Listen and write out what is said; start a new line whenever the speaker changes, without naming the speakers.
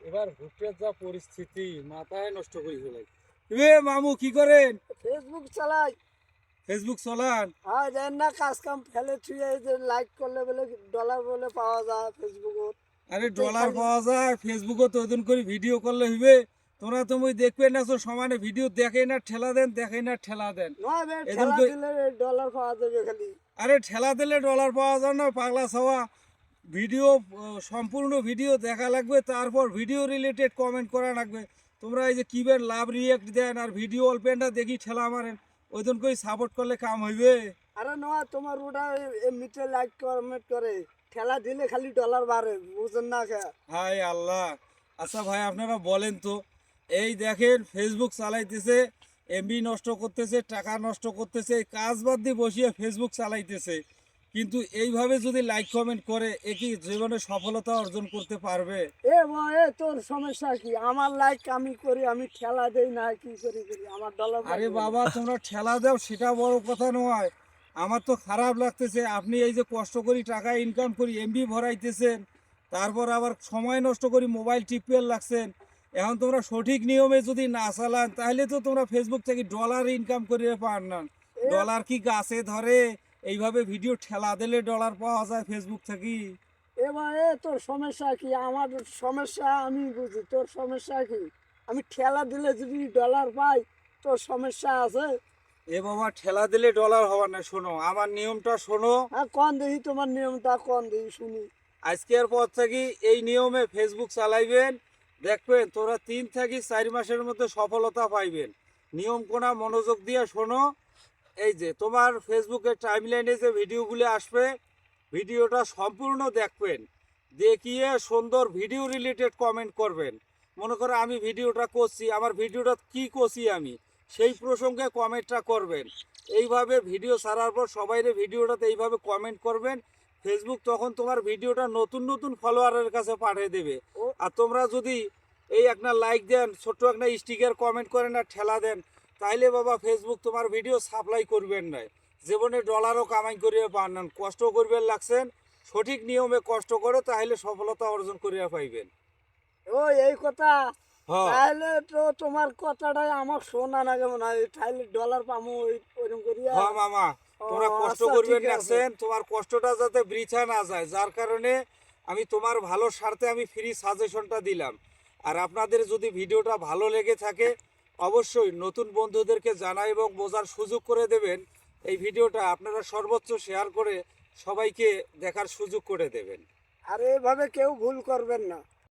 এবার ভোটের যা পরিস্থিতি মাথায় নষ্ট করে ফেলাই। মামু কি করেন?
ফেসবুক চালাই।
ফেসবুক চলান?
হ্যাঁ, জানেন না, কাজ কাম ফেলে থুয়ে এই যে লাইক করলে বলে ডলার বলে পাওয়া যায় ফেসবুকত।
আরে ডলার পাওয়া যায় ফেসবুকত ওজন করে ভিডিও করলে হইবে? তোমরা তুমি দেখবে না তো সমানে ভিডিও দেখে না ঠেলা দেন, দেখে না ঠেলা দেন।
নয় বে,
এজন
ঠেলা
কই-
দিলে ডলার পাওয়া যাবে খালি।
আরে ঠেলা দিলে ডলার পাওয়া যায় না পাগলা ছাওয়া। ভিডিও সম্পূর্ণ ভিডিও দেখা লাগবে, তারপর ভিডিও রিলেটেড কমেন্ট করা লাগবে। তোমরা এই যে কিবের লাভ রিয়েক্ট দেন আর ভিডিও অল্পেনটা দেখি ঠেলা মারেন, ওইজন করে সাপোর্ট করলে কাম হইবে?
আরে নয়, তোমার ওটা এমনিতে লাইক কমেন্ট করে, ঠেলা দিলে খালি ডলার বাড়ে, বুঝেন না কে?
হাই আল্লাহ। আচ্ছা ভাই আপনারা বলেন তো, এই দেখেন ফেসবুক চালাইতেছে, এমবি নষ্ট করতেছে, টাকা নষ্ট করতেছে, এই কাজ বাদ দিয়ে বসিয়ে ফেসবুক চালাইতেছে, কিন্তু এইভাবে যদি লাইক কমেন্ট করে এ কি জীবনে সফলতা অর্জন করতে পারবে?
তোর সমস্যা কি? আমার লাইক আমি করি, আমি ঠেলা দেই না, কি করি করি আমার ডলার
আরে বাবা তোমরা ঠেলা দাও সেটা বড় কথা নয়, আমার তো খারাপ লাগতেছে। আপনি এই যে কষ্ট করি টাকা ইনকাম করি এমবি ভরাইতেছেন, তারপর আবার সময় নষ্ট করি মোবাইল টিপেল লাগছেন। এখন তোমরা সঠিক নিয়মে যদি না চালান তাহলে তো তোমরা ফেসবুক থেকে ডলার ইনকাম করিয়ে পার না। ডলার কি গাছে ধরে? এইভাবে ভিডিও ঠেলা দিলে ডলার পাওয়া যায় ফেসবুক থেকে?
তোর সমস্যা কি? আমার সমস্যা আমি বুঝি, তোর সমস্যা কি? আমি ঠেলা দিলে যদি ডলার পাই, তোর সমস্যা আছে?
এ বাবা ঠেলা দিলে ডলার হওয়ার না, শোনো আমার নিয়মটা শোনো।
হ্যাঁ, কন দেখি তোমার নিয়মটা, কন দেখি শুনি।
আজকের পর থেকে এই নিয়মে ফেসবুক চালাইবেন, দেখবেন তোরা 3 থেকে 4 মাসের মধ্যে সফলতা পাইবেন। নিয়ম কোনা মনোযোগ দিয়ে শোনো। এই যে তোমার ফেসবুকের টাইমলাইনে যে ভিডিওগুলো আসবে, ভিডিওটা সম্পূর্ণ দেখবেন, দেখিয়ে সুন্দর ভিডিও রিলেটেড কমেন্ট করবেন। মনে করো আমি ভিডিওটা করছি, আমার ভিডিওটা কি করছি আমি, সেই প্রসঙ্গে কমেন্টটা করবেন। এইভাবে ভিডিও ছাড়ার পর সবাইরে ভিডিওটাতে এইভাবে কমেন্ট করবেন। ফেসবুক তখন তোমার ভিডিওটা নতুন নতুন ফলোয়ারের কাছে পাঠিয়ে দেবে। আর তোমরা যদি এই একটা লাইক দেন, ছোট্ট একটা স্টিকার কমেন্ট করেন আর ঠেলা দেন, তাইলে বাবা ফেসবুক তোমার ভিডিও সাপ্লাই করবেন না, জীবনে ডলারও কামাই করিয়ে পান না। কষ্ট করবেন লাগছেন, সঠিক নিয়মে কষ্ট করো, তাহলে সফলতা অর্জন করিয়া পাইবেন।
এই কথা?
হ্যাঁ
তাহলে তো তোমার কথাটাই আমার শোনা না কেমন হয়, তাহলে ডলার পামো ওইরকম করিয়া।
হ্যাঁ মামা, তোমরা কষ্ট
আচ্ছা,
করবেন
ঠিক আছে।
লাগছেন, তোমার কষ্টটা যাতে বৃথা না যায়, যার কারণে আমি তোমার ভালো স্বার্থে আমি ফ্রি সাজেশনটা দিলাম। আর আপনাদের যদি ভিডিওটা ভালো লেগে থাকে অবশ্যই নতুন বন্ধুদেরকে জানা এবং বোঝার সুযোগ করে দেবেন। এই ভিডিওটা আপনারা সর্বোচ্চ শেয়ার করে সবাইকে দেখার সুযোগ করে দেবেন।
আর এভাবে কেউ ভুল করবেন না।